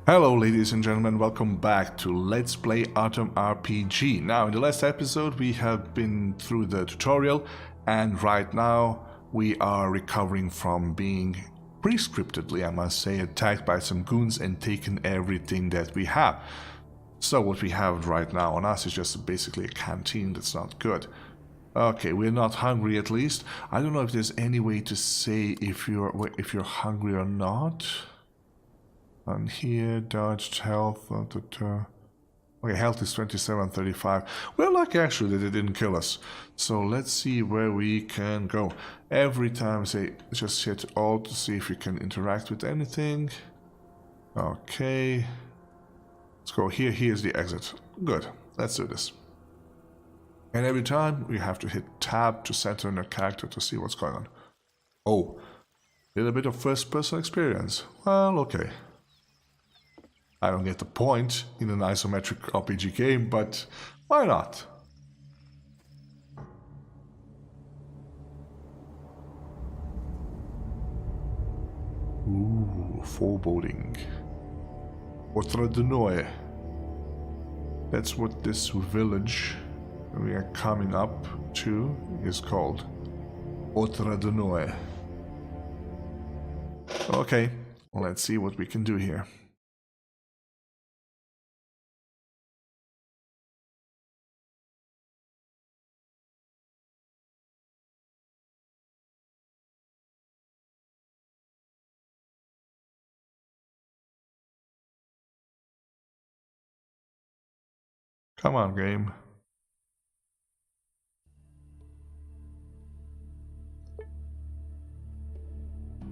Hello ladies and gentlemen, welcome back to Let's Play Atom RPG. Now in the last episode we have been through the tutorial and right now we are recovering from being pre-scriptedly, I must say, attacked by some goons and taken everything that we have. So what we have right now on us is just basically a canteen that's not good. Okay, we're not hungry at least. I don't know if there's any way to say if you're hungry or not. On here, dodged health. Okay, health is 2735. We're lucky actually that it didn't kill us. So let's see where we can go. Every time, say, just hit Alt to see if you can interact with anything. Okay. Let's go here. Here's the exit. Good. Let's do this. And every time we have to hit Tab to center in a character to see what's going on. Oh, a little bit of first-person experience. Well, okay. I don't get the point in an isometric RPG game, but why not? Ooh, foreboding. Otradenoe. That's what this village we are coming up to is called. Otradenoe. Okay, let's see what we can do here. Come on, game.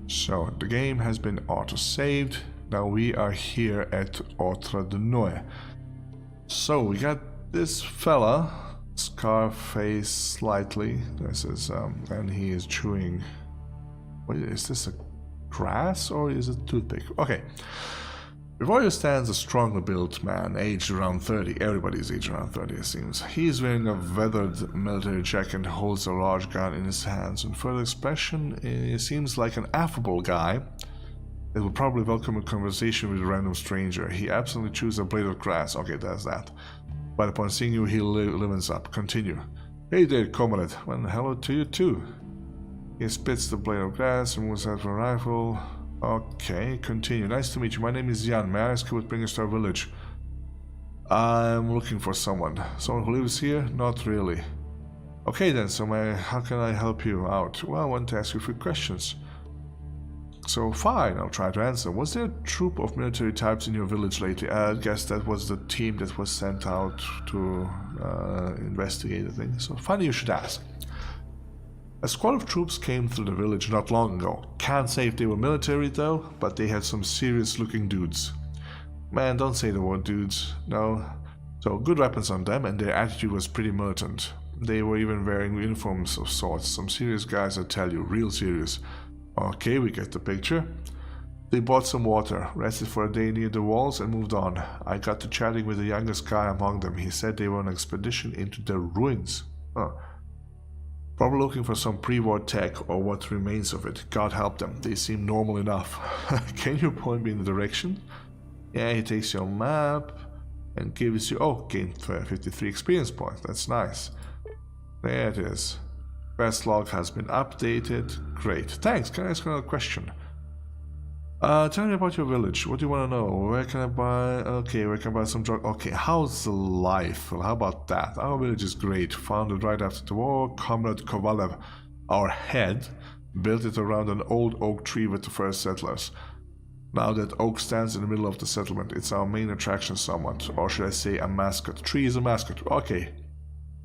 So, the game has been auto-saved. Now we are here at Otradenoe. So, we got this fella, Scarface slightly. This is, and he is chewing... What is this, a grass or is it a toothpick? Okay. Before you stands a strongly built man, aged around 30. Everybody's aged around 30, it seems. He is wearing a weathered military jacket and holds a large gun in his hands. On further expression, he seems like an affable guy that would probably welcome a conversation with a random stranger. He absolutely chews a blade of grass. Okay, that's that. But upon seeing you, he livens up. Continue. Hey there, comrade. Well, hello to you too. He spits the blade of grass and moves out for a rifle. Okay, continue. Nice to meet you. My name is Jan. May I ask you what brings us to our village? I'm looking for someone. Someone who lives here? Not really. Okay then, so how can I help you out? Well, I want to ask you a few questions. So fine, I'll try to answer. Was there a troop of military types in your village lately? I guess that was the team that was sent out to investigate the thing. So funny you should ask. A squad of troops came through the village not long ago. Can't say if they were military though, but they had some serious looking dudes. Man, don't say the word dudes, no. So good weapons on them and their attitude was pretty militant. They were even wearing uniforms of sorts, some serious guys I tell you, real serious. Okay, we get the picture. They bought some water, rested for a day near the walls and moved on. I got to chatting with the youngest guy among them. He said they were on an expedition into the ruins. Probably looking for some pre-war tech or what remains of it. God help them, they seem normal enough. Can you point me in the direction? Yeah, he takes your map and gives you... Oh, gained 53 experience points, that's nice. There it is. Quest log has been updated. Great, thanks. Can I ask another question? Tell me about your village. What do you want to know? Where can I buy... Okay, where can I buy some drug... Okay, how's the life? Well, how about that? Our village is great. Founded right after the war. Comrade Kovalev, our head, built it around an old oak tree with the first settlers. Now that oak stands in the middle of the settlement, it's our main attraction somewhat. Or should I say a mascot? Tree is a mascot. Okay.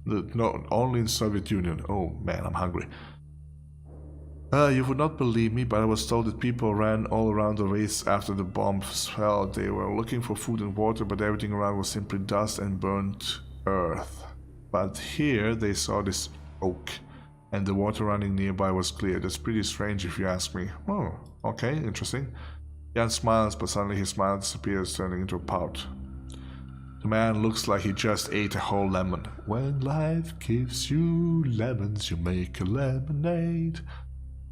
No, only in Soviet Union. Oh man, I'm hungry. You would not believe me, but I was told that people ran all around the race after the bombs fell. They were looking for food and water, but everything around was simply dust and burnt earth. But here they saw this oak, and the water running nearby was clear. That's pretty strange if you ask me. Oh, okay, interesting. Jan smiles, but suddenly his smile disappears, turning into a pout. The man looks like he just ate a whole lemon. When life gives you lemons, you make a lemonade.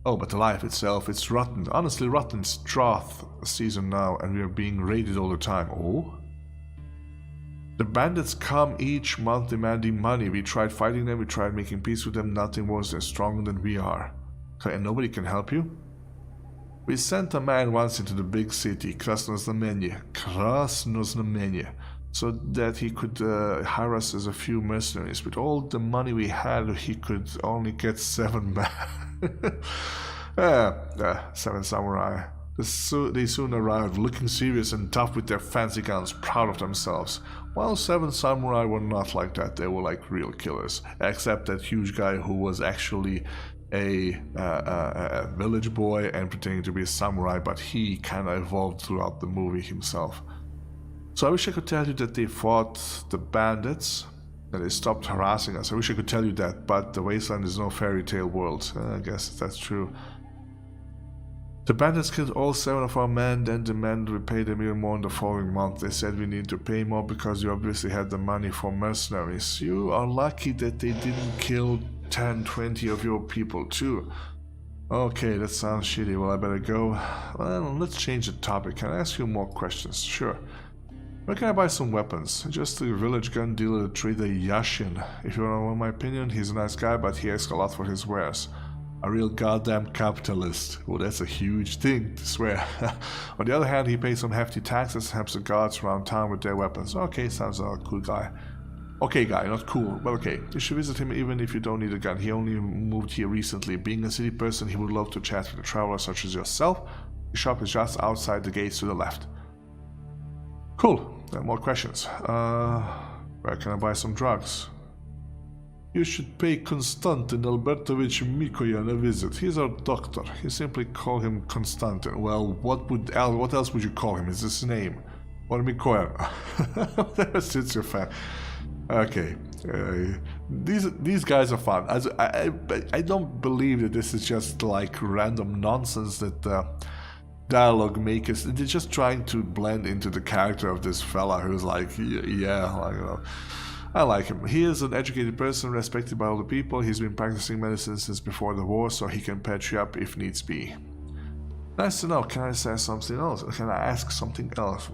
Oh, but the life itself, it's rotten. Honestly rotten. It's drought season now, and we are being raided all the time. Oh? The bandits come each month demanding money. We tried fighting them, we tried making peace with them, nothing was as strong than we are. Okay, and nobody can help you? We sent a man once into the big city, Krasnoznamenye, so that he could hire us as a few mercenaries. With all the money we had, he could only get 7 men. 7 samurai. They soon arrived, looking serious and tough with their fancy guns, proud of themselves. While 7 samurai were not like that, they were like real killers. Except that huge guy who was actually a village boy and pretending to be a samurai, but he kind of evolved throughout the movie himself. So I wish I could tell you that they fought the bandits, and they stopped harassing us. I wish I could tell you that, but the wasteland is no fairy tale world. I guess that's true. The bandits killed all 7 of our men, then demanded we pay them even more in the following month. They said we need to pay more because you obviously had the money for mercenaries. You are lucky that they didn't kill 10, 20 of your people too. Okay, that sounds shitty. Well, I better go. Well, let's change the topic. Can I ask you more questions? Sure. Where can I buy some weapons? Just a village gun dealer, trader Yashin. If you want my opinion, he's a nice guy, but he asks a lot for his wares. A real goddamn capitalist. Well, that's a huge thing to swear. On the other hand, he pays some hefty taxes and helps the guards around town with their weapons. Okay, sounds like a cool guy. Okay, guy, not cool, but okay. You should visit him even if you don't need a gun. He only moved here recently. Being a city person, he would love to chat with a traveler such as yourself. The shop is just outside the gates to the left. Cool. More questions. Where can I buy some drugs? You should pay Konstantin Albertovich Mikoyan a visit. He's our doctor. You simply call him Konstantin. Well, what else would you call him? Is this his name? Or Mikoyan? Whatever suits your fan. Okay. These guys are fun. I don't believe that this is just like random nonsense that dialogue makers. They're just trying to blend into the character of this fella who's like, yeah, like, you know. I like him. He is an educated person, respected by all the people. He's been practicing medicine since before the war, so he can patch you up if needs be. Nice to know. Can I say something else? Can I ask something else?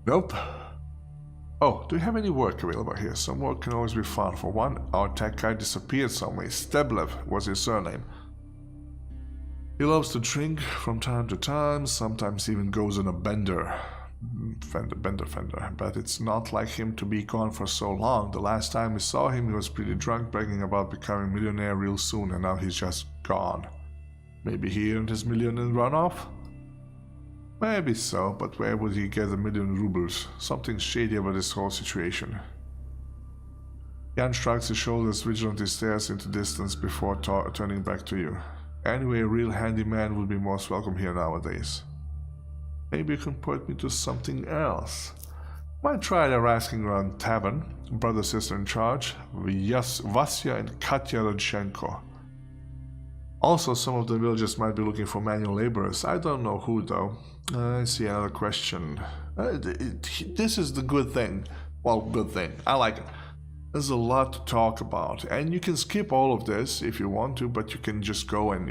Nope. Oh, do you have any work available here? Some work can always be fun. For one, our tech guy disappeared somewhere. Steblev was his surname. He loves to drink from time to time, sometimes even goes on a bender. Fender, but it's not like him to be gone for so long. The last time we saw him, he was pretty drunk, bragging about becoming a millionaire real soon, and now he's just gone. Maybe he earned his million in runoff? Maybe so, but where would he get 1,000,000 rubles? Something shady about this whole situation. Jan shrugs his shoulders, vigilantly stares into distance before turning back to you. Anyway, a real handyman would be most welcome here nowadays. Maybe you can point me to something else. Might try the asking around tavern. Brother, sister in charge. Vasya and Katya Rodchenko. Also, some of the villagers might be looking for manual laborers. I don't know who though. I see another question. This is the good thing. Well, good thing. I like it. There's a lot to talk about, and you can skip all of this if you want to, but you can just go and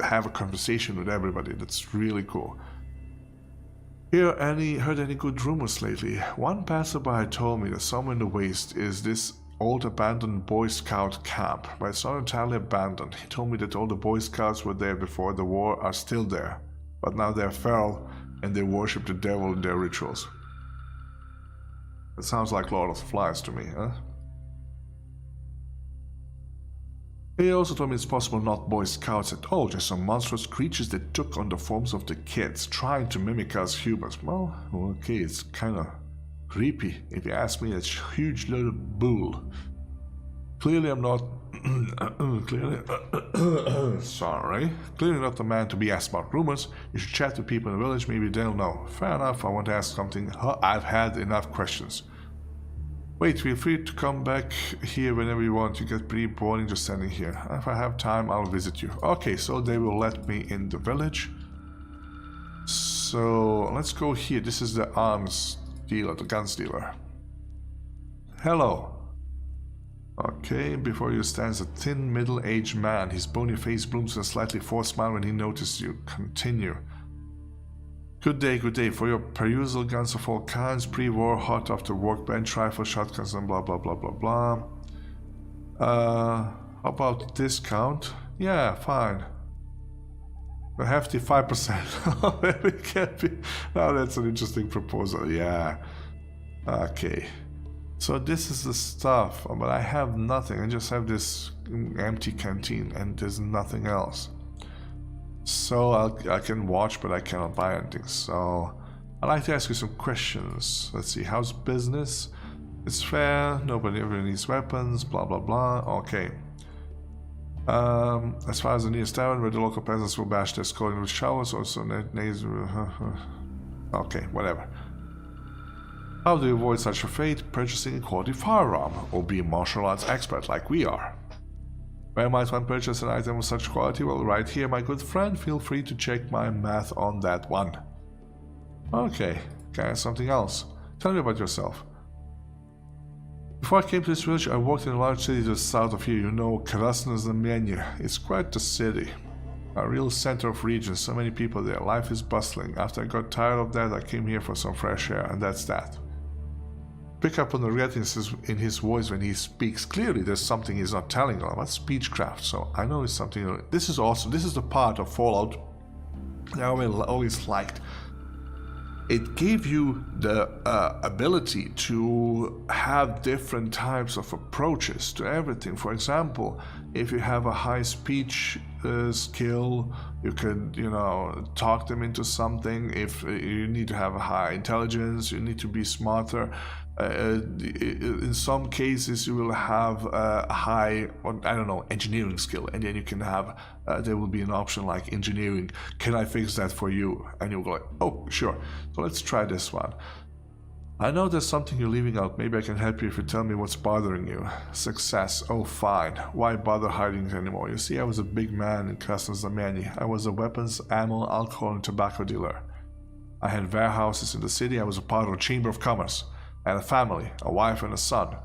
have a conversation with everybody. That's really cool. Heard any good rumors lately? One passerby told me that somewhere in the waste is this old abandoned Boy Scout camp, but it's not entirely abandoned. He told me that all the Boy Scouts were there before the war are still there, but now they're feral and they worship the devil in their rituals. That sounds like Lord of the Flies to me, huh? He also told me it's possible not Boy Scouts at all, just some monstrous creatures that took on the forms of the kids, trying to mimic us humans. Well, okay, it's kinda creepy. If you ask me, it's huge little bull. Clearly I'm not... Sorry. Clearly not the man to be asked about rumors. You should chat to people in the village, maybe they'll know. Fair enough, I want to ask something. I've had enough questions. Wait, feel free to come back here whenever you want. You get pretty boring just standing here. If I have time, I'll visit you. Okay, so they will let me in the village. So, let's go here. This is the arms dealer, the guns dealer. Hello. Okay, before you stands a thin, middle-aged man. His bony face blooms with a slightly forced smile when he notices you. Continue. Good day, good day. For your perusal, guns of all kinds, pre-war, hot after workbench, rifle, shotguns, and blah blah blah blah blah. How about discount? Yeah, fine. A hefty 5%. It can't be. Now that's an interesting proposal. Yeah. Okay. So this is the stuff, but I have nothing. I just have this empty canteen, and there's nothing else. So I can watch, but I cannot buy anything. So I'd like to ask you some questions. Let's see. How's business? It's fair. Nobody ever needs weapons. Blah blah blah. Okay. As far as the nearest tavern where the local peasants will bash their skull with showers, also okay, whatever. How do you avoid such a fate? Purchasing a quality firearm, or be a martial arts expert like we are. Where might one purchase an item of such quality? Well, right here, my good friend. Feel free to check my math on that one. Okay, can I have something else? Tell me about yourself. Before I came to this village, I worked in a large city to the south of here. You know, Krasnoznamenye. It's quite the city. A real center of region, so many people there. Life is bustling. After I got tired of that, I came here for some fresh air, and that's that. Pick up on the reticence in his voice when he speaks. Clearly, there's something he's not telling about speechcraft, so I know it's something. This is awesome. This is the part of Fallout I always liked. It gave you the ability to have different types of approaches to everything. For example, if you have a high speech skill, you could, talk them into something. If you need to have a high intelligence, you need to be smarter. In some cases, you will have a high, engineering skill, and then you can have, there will be an option like engineering. Can I fix that for you? And you'll go like, oh, sure. So let's try this one. I know there's something you're leaving out. Maybe I can help you if you tell me what's bothering you. Success. Oh, fine. Why bother hiding it anymore? You see, I was a big man in Krasnoznamenye. I was a weapons, ammo, alcohol, and tobacco dealer. I had warehouses in the city. I was a part of a chamber of commerce. I had a family, a wife and a son.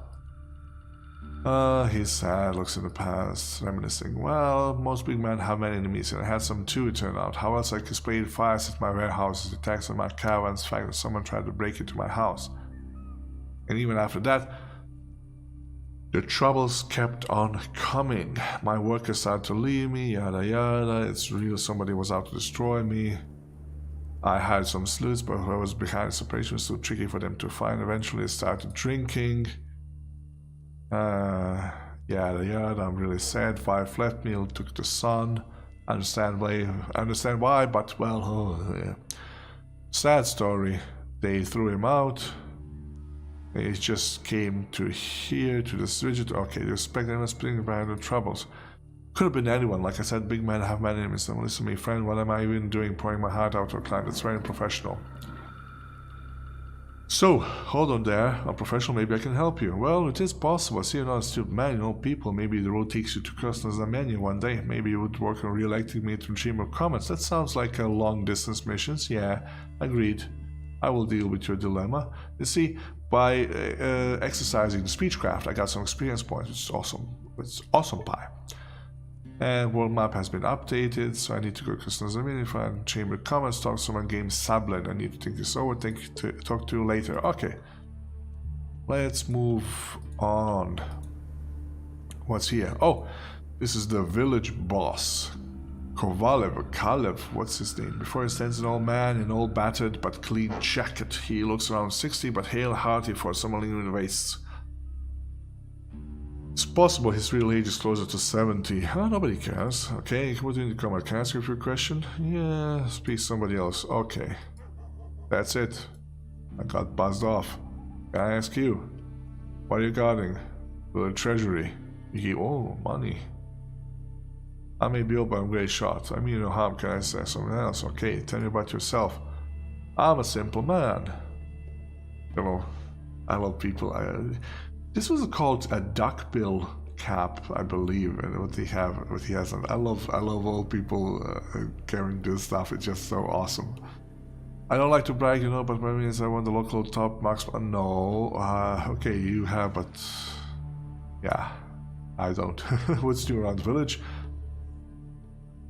He's sad, looks in the past, reminiscing. Well, most big men have many enemies, and I had some too, it turned out. How else I could explain fires at my warehouses, attacks on my caravans, the fact that someone tried to break into my house. And even after that, the troubles kept on coming. My workers started to leave me, yada yada. It's real somebody was out to destroy me. I had some sleuths, but whoever was behind the separation was too tricky for them to find. Eventually, I started drinking. Yada yada. I'm really sad. Wife left me, took the son. I understand why, but well, yeah. Sad story. They threw him out. He just came to here, to this rigid. Okay, they expect him as being behind the troubles. Could have been anyone. Like I said, big men have many enemies. Don't listen to me, friend. What am I even doing? Pouring my heart out to a client. That's very unprofessional. So, hold on there. I'm professional. Maybe I can help you. Well, it is possible. I see you're not a stupid man. You know people. Maybe the road takes you to Krasnoznamenye one day. Maybe you would work on re-electing me to the Chamber of Commerce. That sounds like a long-distance missions. Yeah, agreed. I will deal with your dilemma. You see, by exercising the speechcraft, I got some experience points. It's awesome. It's awesome pie. And world map has been updated, so I need to go to Krasnoznamenye, find Chamber of Commerce, talk to someone, game Sablen. I need to think this over, talk to you later. Okay. Let's move on. What's here? Oh, this is the village boss. Kalev, what's his name? Before he stands an old man in old battered but clean jacket. He looks around 60, but hale hearty for someone in the wastes. It's possible his real age is closer to 70. Nobody cares. Okay, what do you need to come? Can I ask you a question? Yeah, speak to somebody else. Okay. That's it. I got buzzed off. Can I ask you? What are you guarding? The treasury. Oh, money. I may be old, but I'm a great shot. I mean no harm. Can I say something else? Okay, tell me about yourself. I'm a simple man. You know, I love people. This was called a duckbill cap, I believe, and what he has. And I love all people carrying this stuff. It's just so awesome. I don't like to brag, but my means I won the local top marks. No, okay, you have, but Yeah, I don't. What's new around the village?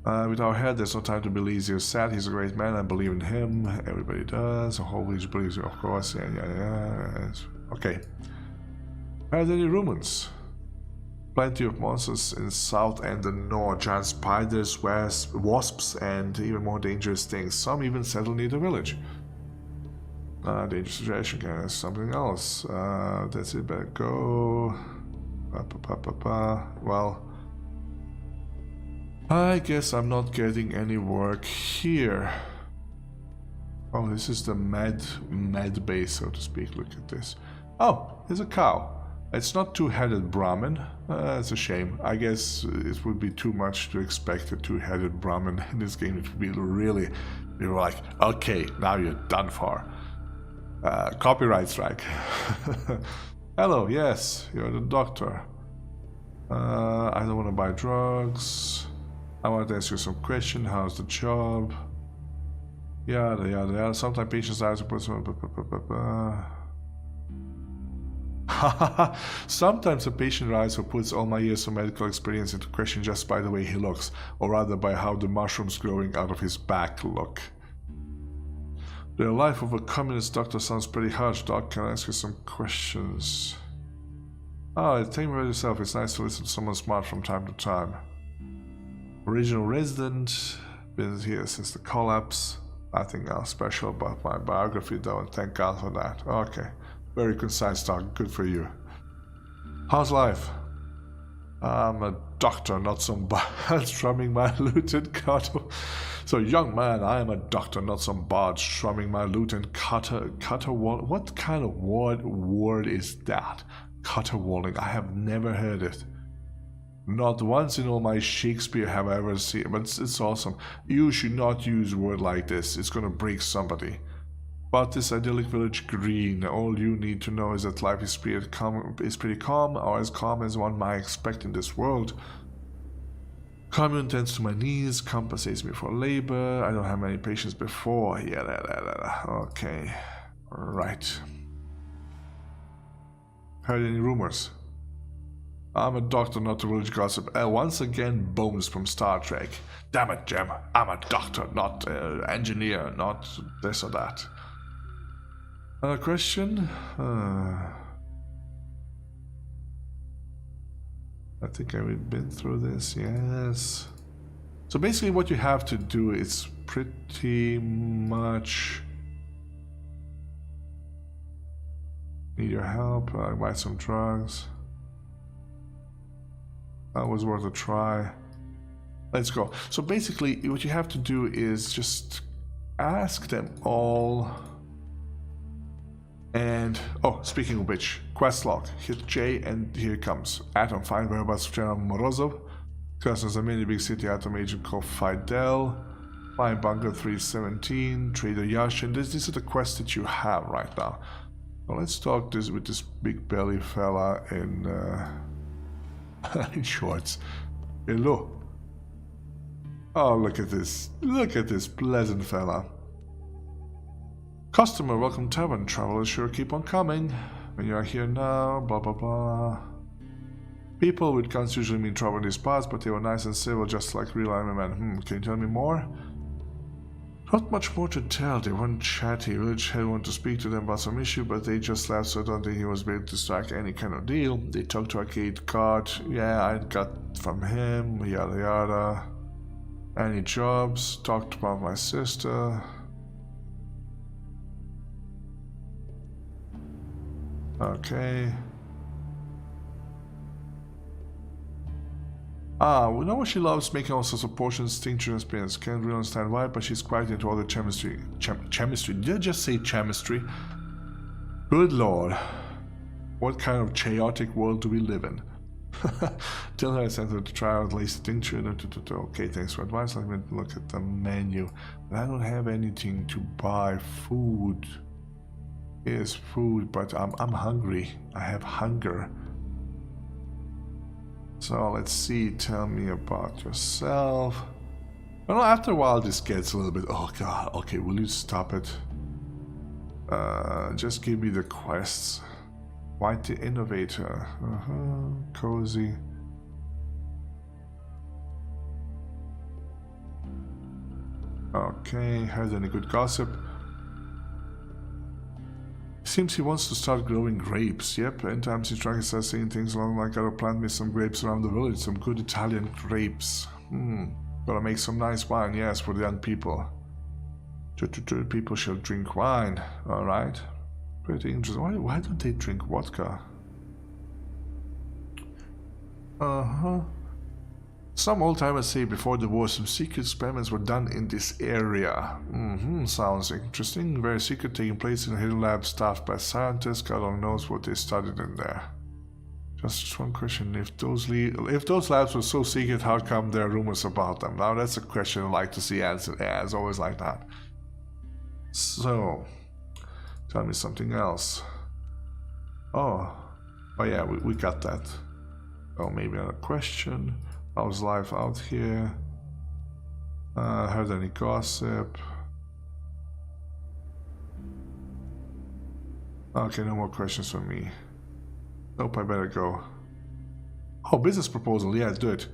With our head, there's no time to be lazy or sad. He's a great man. I believe in him. Everybody does. The whole village believes him, of course. Yeah. Okay. Are there any rumors? Plenty of monsters in the south and the north. Giant spiders, wasps, and even more dangerous things. Some even settle near the village. Dangerous situation. Okay, that's something else. That's it. Better go. Well, I guess I'm not getting any work here. Oh, this is the med base, so to speak. Look at this. Oh, there's a cow. It's not two-headed Brahmin. It's a shame. I guess it would be too much to expect a two-headed Brahmin in this game. It would be really, you're like, okay, now you're done for. Copyright strike. Hello, yes, you're the doctor. I don't want to buy drugs. I want to ask you some questions. How's the job? Yada. Sometimes patients ask put some. Sometimes a patient writes or puts all my years of medical experience into question just by the way he looks, or rather by how the mushrooms growing out of his back look. The life of a communist doctor sounds pretty harsh, Doc. Can I ask you some questions? Oh, tell me about yourself. It's nice to listen to someone smart from time to time. Original resident, been here since the collapse. Nothing else special about my biography though, and thank God for that. Okay, very concise talk, good for you. How's life? I'm a doctor, not some bard strumming my lute and cutter. So, young man, I am a doctor, not some bard strumming my lute and caterwauling. What kind of word is that? Caterwauling. I have never heard it. Not once in all my Shakespeare have I ever seen it, but it's awesome. You should not use a word like this. It's gonna break somebody. But this idyllic village green, all you need to know is that life is pretty calm, or as calm as one might expect in this world. Commune tends to my knees, compensates me for labor. I don't have many patients before. Okay, right. Heard any rumors? I'm a doctor, not a village gossip. Once again, bones from Star Trek. Damn it, Jem. I'm a doctor, not an engineer, not this or that. Another question? I think I've been through this, yes. So basically what you have to do is pretty much... Need your help, buy some drugs. That was worth a try. Let's go. So basically what you have to do is just ask them all. And, oh, speaking of which, quest log. Hit J and here it comes. Atom, find whereabouts of General Morozov. Customs a mini big city atom agent called Fidel. Find bunker 317, Trader Yashin. These are the quests that you have right now. So let's talk with this big belly fella in in shorts. Hello. Oh, look at this. Look at this pleasant fella. Customer, welcome tavern. Travelers sure keep on coming. When you are here now, blah blah blah. People with guns usually mean trouble in these parts, but they were nice and civil, just like real army men. Can you tell me more? Not much more to tell. They weren't chatty. Village head wanted to speak to them about some issue, but they just left, so I don't think he was able to strike any kind of deal. They talked to Arcade Card. Yeah, I got from him. Yada yada. Any jobs? Talked about my sister. Okay. We know she loves making all sorts of potions, tinctures, and spins. Can't really understand why, but she's quite into all the chemistry. Chemistry? Did I just say chemistry? Good lord. What kind of chaotic world do we live in? Tell her I sent her to try out lace tincture. Okay, thanks for advice. Let me look at the menu. But I don't have anything to buy. Food. Here's food, but I'm hungry. I have hunger. So let's see, tell me about yourself. Well, after a while this gets a little bit, oh god, okay, will you stop it? Just give me the quests. White the Innovator. Cozy. Okay, heard any good gossip? Seems he wants to start growing grapes. Yep, anytime he's trying to start saying things along like gotta plant me some grapes around the village, some good Italian grapes. Gotta make some nice wine, yes, for the young people. People shall drink wine, alright. Pretty interesting. Why don't they drink vodka? Some old-timers say before the war some secret experiments were done in this area. Sounds interesting. Very secret, taking place in a hidden lab staffed by scientists. God only knows what they studied in there. Just one question. If those labs were so secret, how come there are rumors about them? Now that's a question I'd like to see answered. Yeah, it's always like that. So, tell me something else. Oh yeah, we got that. Oh, maybe another question. How's life out here? Heard any gossip? Okay, no more questions from me. Nope, I better go. Oh, business proposal, yeah, do it.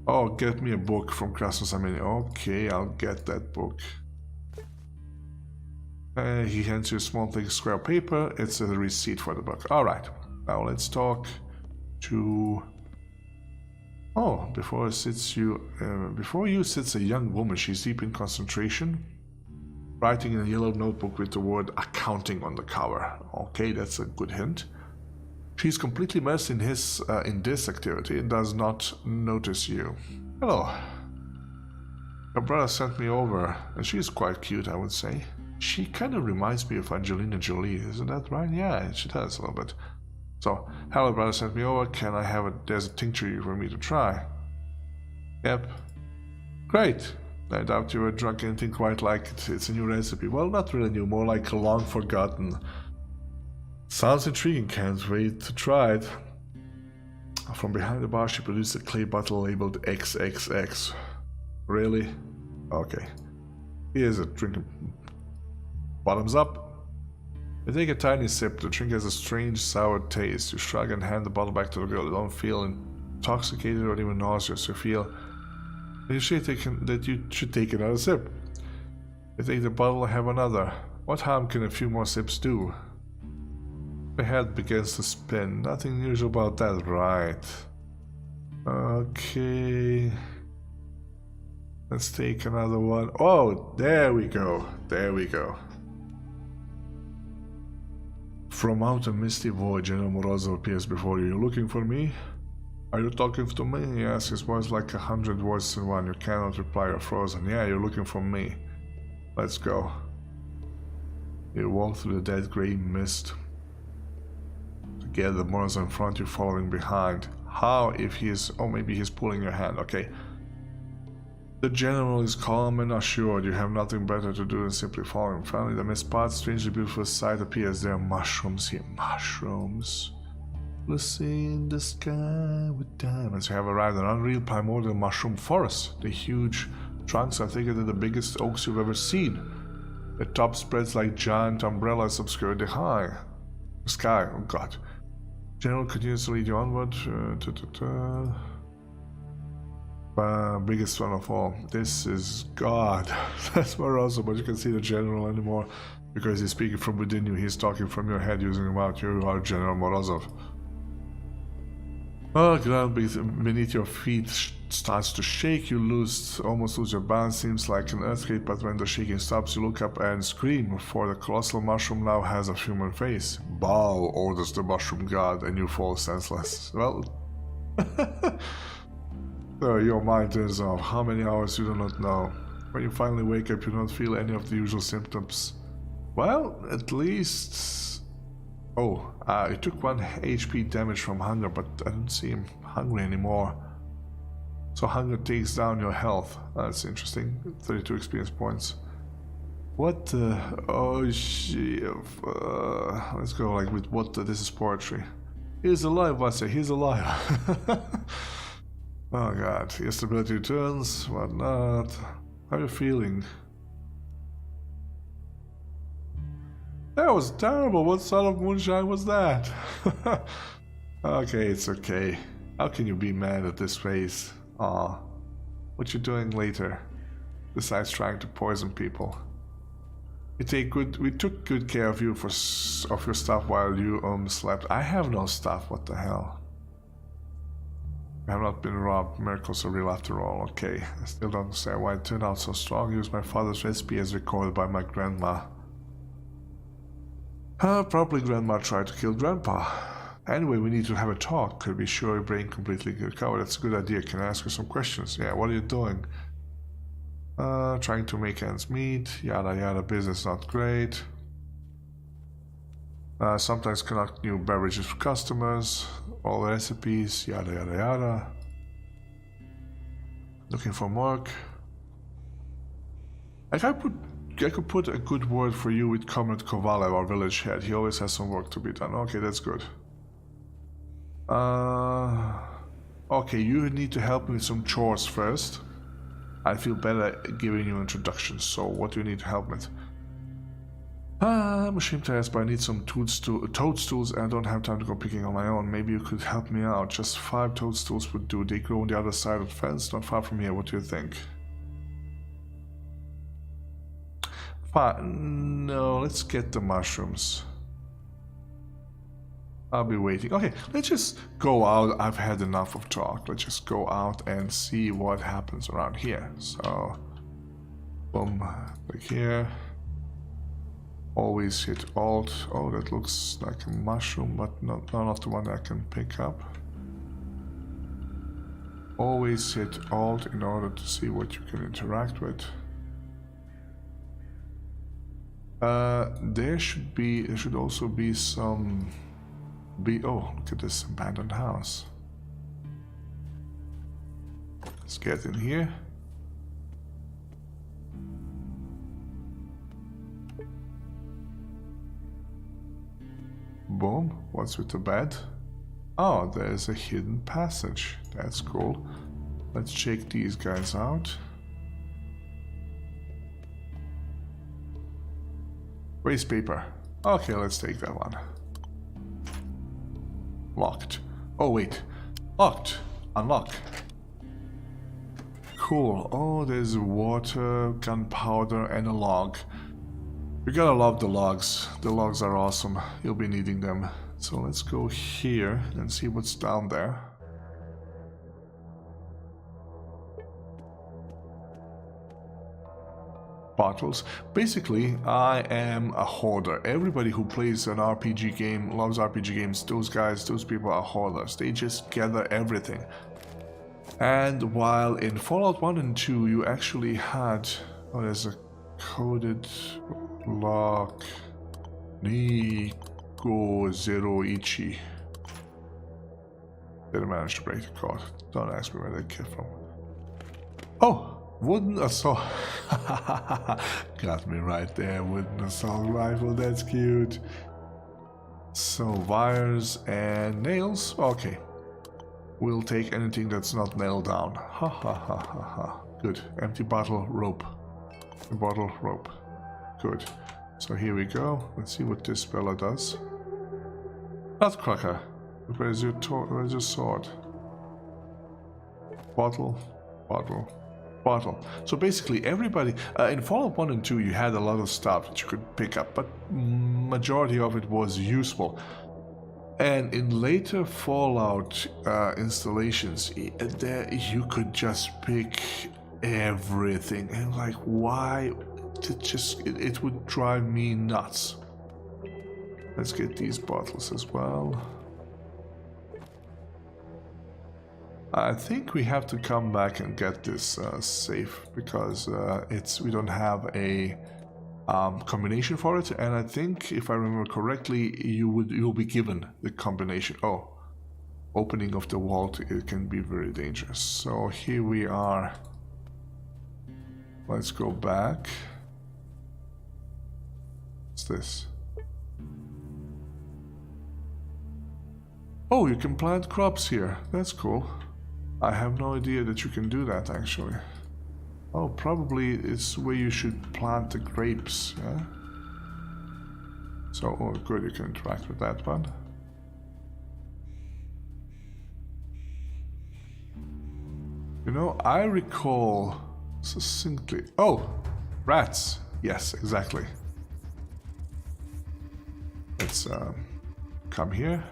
Oh, get me a book from Krasnosameni. Okay, I'll get that book. He hands you a small thick square of paper. It's a receipt for the book. Alright, now let's talk to... Oh, before you sits a young woman. She's deep in concentration, writing in a yellow notebook with the word accounting on the cover. Okay, that's a good hint. She's completely immersed in this activity and does not notice you. Hello. Her brother sent me over, and she's quite cute, I would say. She kind of reminds me of Angelina Jolie, isn't that right? Yeah, she does a little bit. So, hello, brother sent me over. Can I have there's a tincture for me to try. Yep. Great. I doubt you were drunk anything quite like it. It's a new recipe. Well, not really new, more like a long forgotten. Sounds intriguing, can't wait to try it. From behind the bar, she produced a clay bottle labeled XXX. Really? Okay. Here's a drink. Bottoms up. You take a tiny sip. The drink has a strange sour taste. You shrug and hand the bottle back to the girl. You don't feel intoxicated or even nauseous. You feel that you should take another sip. You take the bottle and have another. What harm can a few more sips do? The head begins to spin. Nothing unusual about that, right? Okay. Let's take another one. Oh, there we go. There we go. From out a misty void, General Morozov appears before you. You looking for me? Are you talking to me? He asks, his voice like 100 voices in one. You cannot reply, you're frozen. Yeah, you're looking for me. Let's go. You walk through the dead grey mist. Together, Morozov in front, you following behind. How if he is... Oh, maybe he's pulling your hand. Okay. The general is calm and assured. You have nothing better to do than simply follow him. Finally, the mist parts. Strangely beautiful sight appears. There are mushrooms here. Mushrooms. Lucy in the sky with diamonds. You have arrived at an unreal primordial mushroom forest. The huge trunks are thicker than the biggest oaks you've ever seen. The top spreads like giant umbrellas obscure the sky. Oh god. General continues to lead you onward. Biggest one of all. This is God. That's more awesome, but you can see the general anymore because he's speaking from within you. He's talking from your head using your mouth. You are General Morozov. Oh, ground beneath your feet starts to shake. You almost lose your balance. Seems like an earthquake, but when the shaking stops, you look up and scream, for the colossal mushroom now has a human face. Bow, orders the mushroom god, and you fall senseless. Well... your mind turns off. How many hours you do not know. When you finally wake up, you don't feel any of the usual symptoms. Well, at least... Oh, he took 1 HP damage from hunger, but I don't see him hungry anymore. So hunger takes down your health. That's interesting. 32 experience points. What the... Oh, shit. Let's go like with what the... This is poetry. He's alive, Vasya. He's alive. Oh god, your stability returns, whatnot. How are you feeling? That was terrible. What sort of moonshine was that? Okay, it's okay. How can you be mad at this face? Aw. What you doing later? Besides trying to poison people. We took good care of you of your stuff while you slept. I have no stuff, what the hell? I have not been robbed. Miracles are real after all. Okay. I still don't understand why it turned out so strong. Use my father's recipe as recorded by my grandma. Probably grandma tried to kill grandpa. Anyway, we need to have a talk. Could be sure your brain completely recovered. That's a good idea. Can I ask you some questions? Yeah, what are you doing? Trying to make ends meet. Yada yada. Business not great. Sometimes conduct new beverages for customers. All recipes. Yada yada yada. Looking for work. I could put a good word for you with Comrade Kovalev, our village head. He always has some work to be done. Okay, that's good. Okay, you need to help me with some chores first. I feel better giving you introductions, so what do you need help with? Machine tires, but I need some toadstools and I don't have time to go picking on my own. Maybe you could help me out. Just 5 toadstools would do. They grow on the other side of the fence, not far from here. What do you think? Fine. No, let's get the mushrooms. I'll be waiting. Okay, let's just go out. I've had enough of talk. Let's just go out and see what happens around here. So, boom, like here. Always hit Alt. Oh, that looks like a mushroom, but not the one I can pick up. Always hit Alt in order to see what you can interact with. There should also be some. Oh, look at this abandoned house. Let's get in here. Boom. What's with the bed? Oh, there's a hidden passage. That's cool. Let's check these guys out. Waste paper. Okay, let's take that one. Locked. Oh, wait. Locked. Unlock. Cool. Oh, there's water, gunpowder, and a log. You gotta love the logs. The logs are awesome. You'll be needing them. So let's go here and see what's down there. Bottles. Basically, I am a hoarder. Everybody who plays an RPG game, loves RPG games, those people are hoarders. They just gather everything. And while in Fallout 1 and 2 you actually had... Oh, there's a coded lock. Nico Zeroichi. Didn't manage to break the code. Don't ask me where that came from. Oh! Wooden assault. Got me right there. Wooden assault rifle. That's cute. So wires and nails. Okay. We'll take anything that's not nailed down. Ha ha ha ha ha. Good. Empty bottle, rope. A bottle, rope. Good. So here we go. Let's see what this fella does. Nutcracker. Where's your sword? Bottle. Bottle. Bottle. So basically everybody in Fallout 1 and 2 you had a lot of stuff that you could pick up, but majority of it was useful. And in later Fallout installations, there you could just pick everything, and like, why? It would drive me nuts. Let's get these bottles as well. I think we have to come back and get this safe because we don't have a combination for it, and I think if I remember correctly, you'll be given the combination. Oh, opening of the vault, it can be very dangerous. So here we are. Let's go back. What's this? Oh, you can plant crops here. That's cool. I have no idea that you can do that, actually. Oh, probably it's where you should plant the grapes, yeah? So, oh, good, you can interact with that one. You know, I recall succinctly. Oh, rats. Yes, exactly. Let's come here.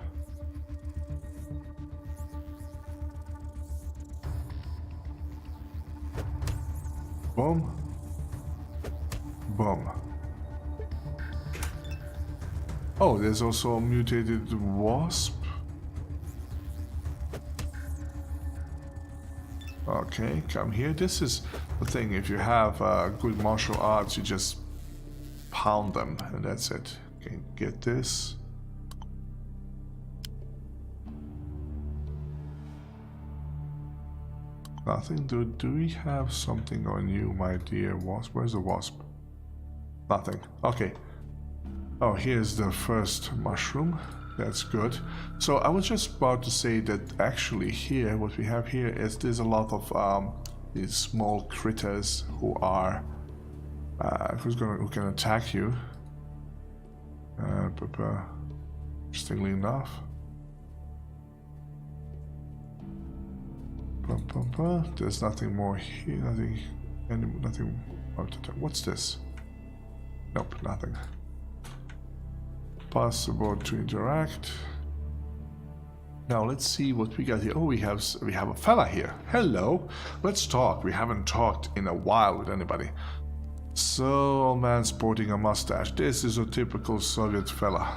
Boom. Boom. Oh, there's also a mutated wasp. Okay, come here. This is the thing. If you have good martial arts, you just pound them, and that's it. Okay, get this. Nothing. Do we have something on you, my dear wasp? Where's the wasp? Nothing. Okay. Oh, here's the first mushroom. That's good. So I was just about to say that actually here, what we have here is there's a lot of these small critters who are who can attack you. Interestingly enough. There's nothing more here. Nothing. What's this? Nope, nothing. Possible to interact. Now let's see what we got here. Oh, we have a fella here. Hello. Let's talk. We haven't talked in a while with anybody. So, old man sporting a mustache. This is a typical Soviet fella.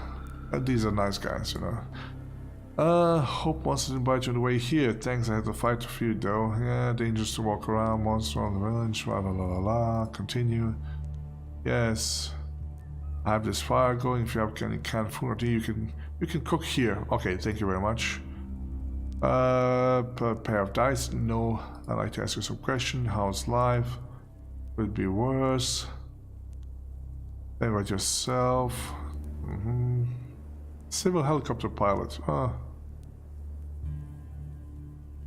These are nice guys, you know. Hope wants to invite you on the way here. Thanks, I had to fight a few though. Yeah, dangerous to walk around. Monster on the village. La la la la. Continue. Yes. I have this fire going. If you have any canned food or tea, you can cook here. Okay, thank you very much. Pair of dice. No. I'd like to ask you some question. How's life? Could be worse. Think about yourself. Civil helicopter pilot.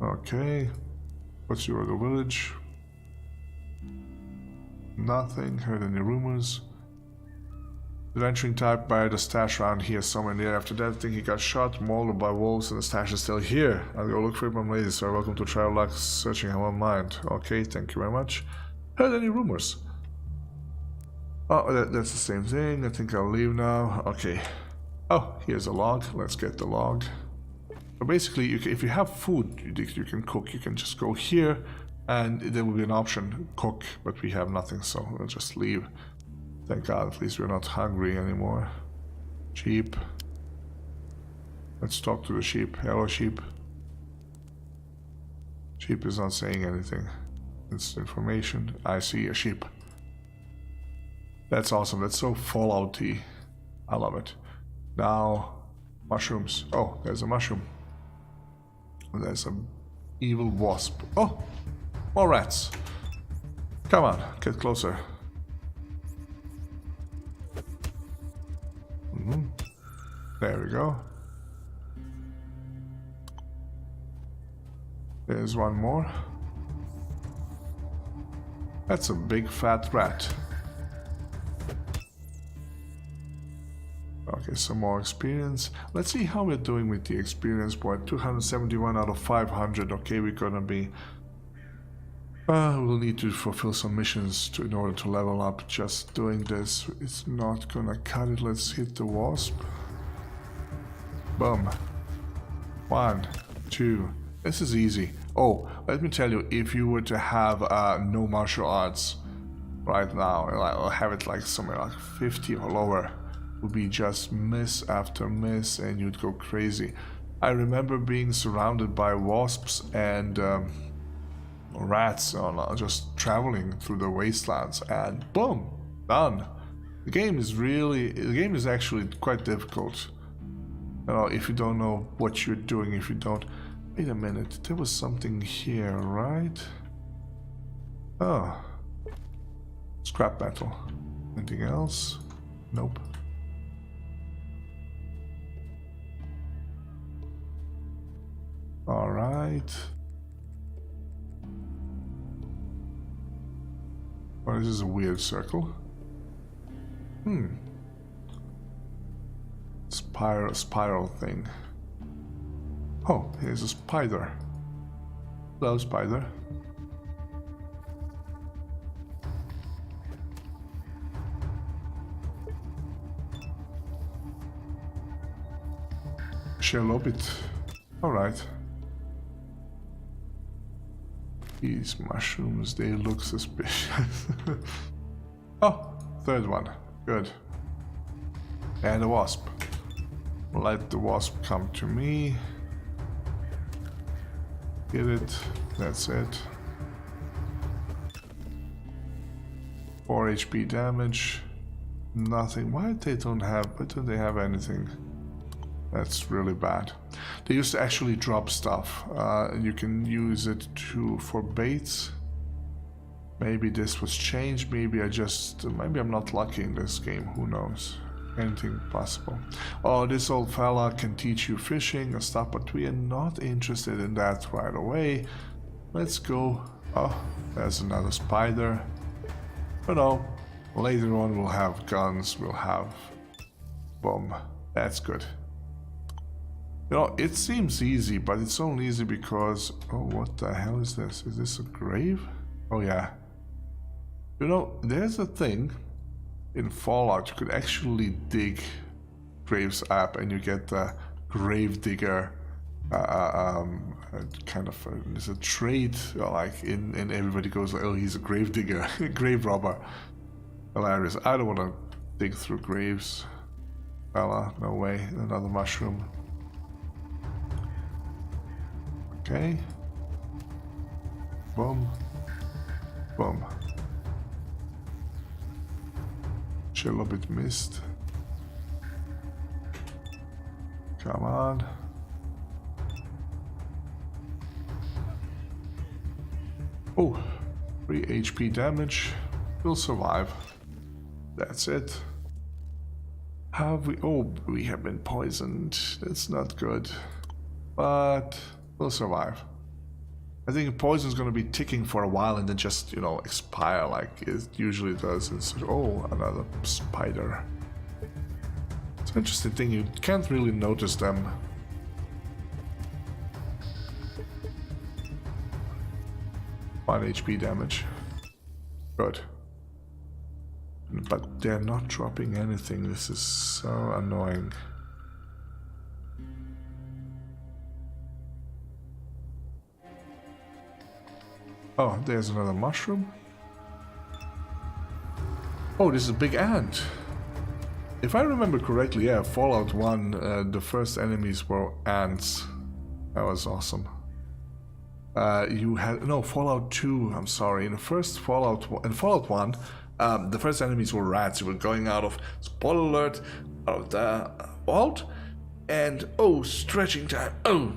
Okay. What's your other village? Nothing. Heard any rumors? The venturing type buried a stash around here somewhere near. After that, I think he got shot, mauled by wolves, and the stash is still here. I'll go look for it, I'm lazy, sir. Welcome to Travel Luck, searching our mind. Okay, thank you very much. Heard any rumors? Oh, that's the same thing. I think I'll leave now. Okay. Oh, here's a log. Let's get the log. So basically, if you have food you can cook, you can just go here, and there will be an option, cook, but we have nothing, so we'll just leave. Thank God, at least we're not hungry anymore. Sheep. Let's talk to the sheep. Hello, sheep. Sheep is not saying anything. It's information. I see a sheep. That's awesome. That's so Fallout-y. I love it. Now, mushrooms. Oh, there's a mushroom. There's an evil wasp. Oh, more rats. Come on, get closer. There we go. There's one more. That's a big fat rat. Okay, some more experience. Let's see how we're doing with the experience point. 271 out of 500. Okay, we're gonna be... we'll need to fulfill some missions in order to level up. Just doing this, it's not gonna cut it. Let's hit the wasp. Boom. 1, 2. This is easy. Oh, let me tell you, if you were to have no martial arts right now, I'll have it like somewhere like 50 or lower, would be just miss after miss and you'd go crazy. I remember being surrounded by wasps and rats on just traveling through the wastelands, and boom, done. The game is actually quite difficult. You know, if you don't know what you're doing, if you don't... Wait a minute, there was something here, right? Oh. Scrap metal. Anything else? Nope. Alright. Well, this is a weird circle. spiral thing. Oh, here's a spider. Hello, spider. Shelobit. Alright. These mushrooms, they look suspicious. Oh, third one. Good. And a wasp. Let the wasp come to me. Get it. That's it. 4 HP damage. Nothing. Why don't they have anything? That's really bad. They used to actually drop stuff. You can use it for baits. Maybe this was changed. Maybe I'm not lucky in this game. Who knows? Anything possible. Oh, this old fella can teach you fishing and stuff, but we are not interested in that right away. Let's go. Oh, there's another spider. But no, later on we'll have guns. We'll have boom. That's good. You know, it seems easy, but it's only easy because... Oh, what the hell is this? Is this a grave? Oh, yeah. You know, there's a thing in Fallout. You could actually dig graves up and you get the grave digger kind of... There's a trait, like, in everybody goes, like, oh, he's a grave digger, grave robber. Hilarious. I don't want to dig through graves. Fella, no way. Another mushroom. Okay. Boom. Boom. Chill a bit missed. Come on. Oh, 3 HP damage. We'll survive. That's it. Have we? Oh, we have been poisoned. That's not good. But we'll survive. I think poison's gonna be ticking for a while and then just, you know, expire like it usually does. And so, oh, another spider. It's an interesting thing, you can't really notice them. One HP damage. Good. But they're not dropping anything. This is so annoying. Oh, there's another mushroom. Oh, this is a big ant. If I remember correctly, yeah, Fallout 1, the first enemies were ants. That was awesome. You had... No, Fallout 2, I'm sorry. In the first Fallout... In Fallout 1, the first enemies were rats. You were going out of... Spoiler alert! Out of the vault. And, oh, stretching time. Oh!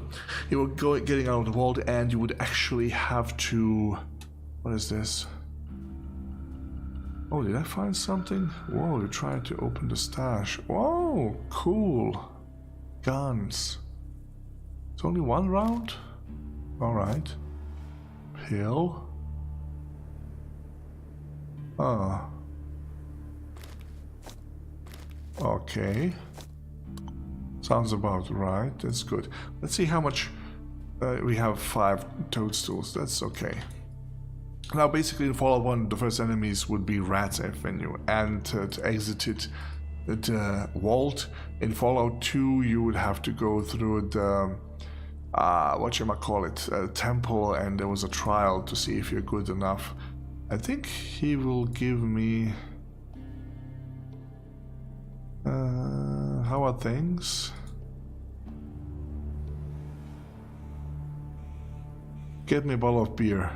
You were getting out of the vault and you would actually have to... What is this? Oh, did I find something? Whoa, you're trying to open the stash. Whoa, cool. Guns. It's only one round? Alright. Pill. Ah. Okay. Sounds about right. That's good. Let's see how much... we have 5 toadstools. That's okay. Now, basically, in Fallout 1, the first enemies would be rats when you exited the vault. In Fallout 2, you would have to go through the... whatchamacallit, temple, and there was a trial to see if you're good enough. I think he will give me... how are things? Get me a bottle of beer.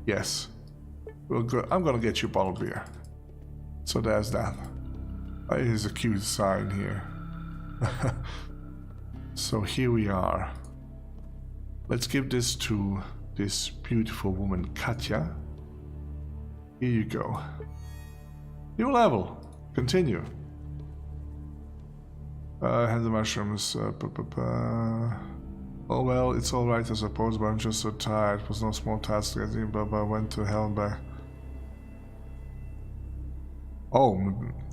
Yes. We'll go. I'm gonna get you a bottle of beer. So there's that. Here's a cute sign here. So here we are. Let's give this to this beautiful woman, Katya. Here you go. New level. Continue. Have the mushrooms. Oh well, it's alright I suppose, but I'm just so tired. It was no small task to get in, but I went to hell and back. Oh,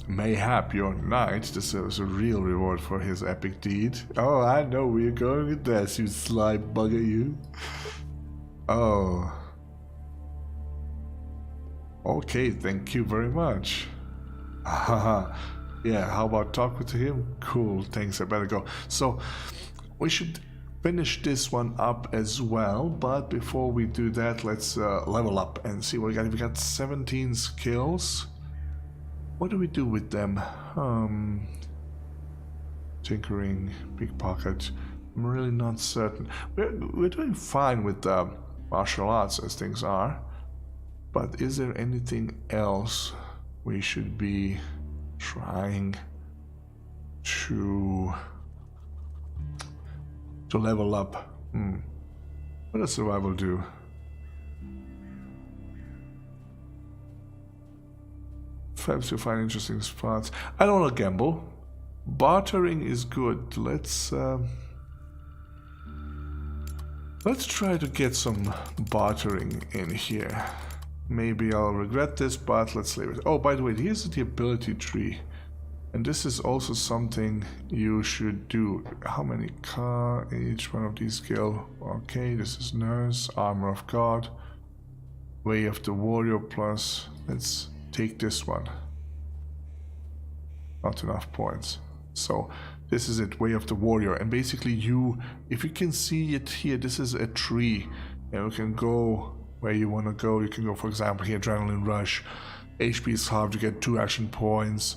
mayhap your knight deserves a real reward for his epic deed. Oh, I know where you're going with this, you sly bugger, you. Oh. Okay, thank you very much. Haha. Yeah, how about talk with him? Cool, thanks, I better go. So, we should finish this one up as well, but before we do that, let's level up and see what we got. We got 17 skills. What do we do with them? Tinkering, pickpocket. I'm really not certain. We're doing fine with martial arts as things are, but is there anything else we should be trying to level up? What does survival do? Perhaps you find interesting spots. I don't want to gamble. Bartering is good. Let's try to get some bartering in here. Maybe I'll regret this, but let's leave it. Oh, by the way, here's the ability tree. And this is also something you should do. How many each one of these skill? Okay, this is Nurse, Armor of God, Way of the Warrior plus. Let's take this one. Not enough points. So this is it, Way of the Warrior. And basically if you can see it here, this is a tree. And you can go where you want to go. You can go, for example, here, Adrenaline Rush. HP is halved, you get 2 action points.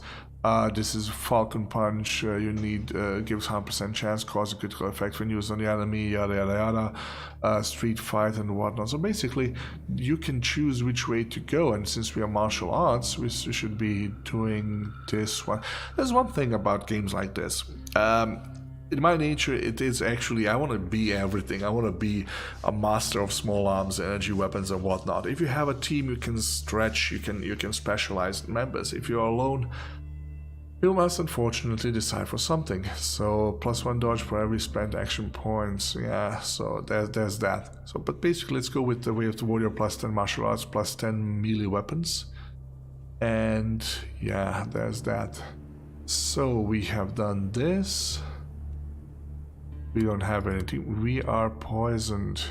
This is Falcon Punch, you need, gives 100% chance, cause a critical effect when used on the enemy, yada yada yada, Street Fight and whatnot. So basically, you can choose which way to go, and since we are martial arts, we should be doing this one. There's one thing about games like this. In my nature, it is actually, I want to be everything. I want to be a master of small arms, energy weapons and whatnot. If you have a team, you can stretch, you can specialize members. If you're alone, you must unfortunately decide for something. So +1 dodge for every spent action points. Yeah, so there's that. So, but basically, let's go with the Way of the Warrior, +10 martial arts, +10 melee weapons. And yeah, there's that. So we have done this. We don't have anything. We are poisoned.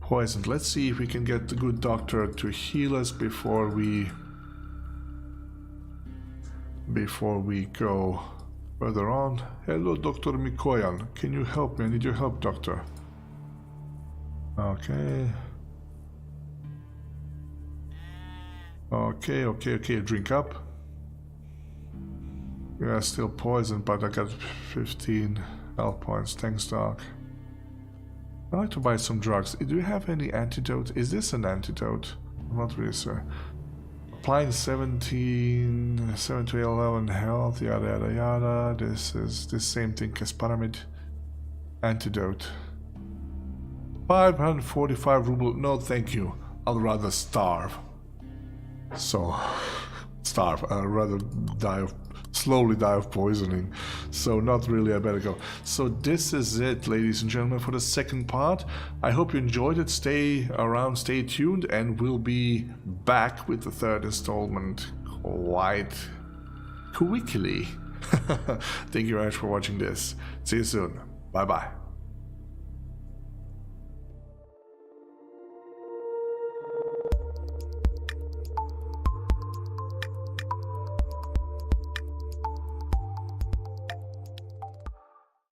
Poisoned. Let's see if we can get the good doctor to heal us before we go further on. Hello, Dr. Mikoyan. Can you help me? I need your help, doctor. Okay. Okay. Drink up. You are still poisoned, but I got 15 health points. Thanks, doc. I'd like to buy some drugs. Do you have any antidote? Is this an antidote? I'm not really sure. Applying 7 to 11 health, yada yada yada. This is the same thing as Pyramid. Antidote. 545 ruble. No, thank you. I'll rather starve. So, starve. I'd rather slowly die of poisoning. So not really, I better go. So this is it, ladies and gentlemen, for the second part. I hope you enjoyed it. Stay around, stay tuned, and we'll be back with the third installment quite quickly. Thank you very much for watching this. See you soon. Bye bye.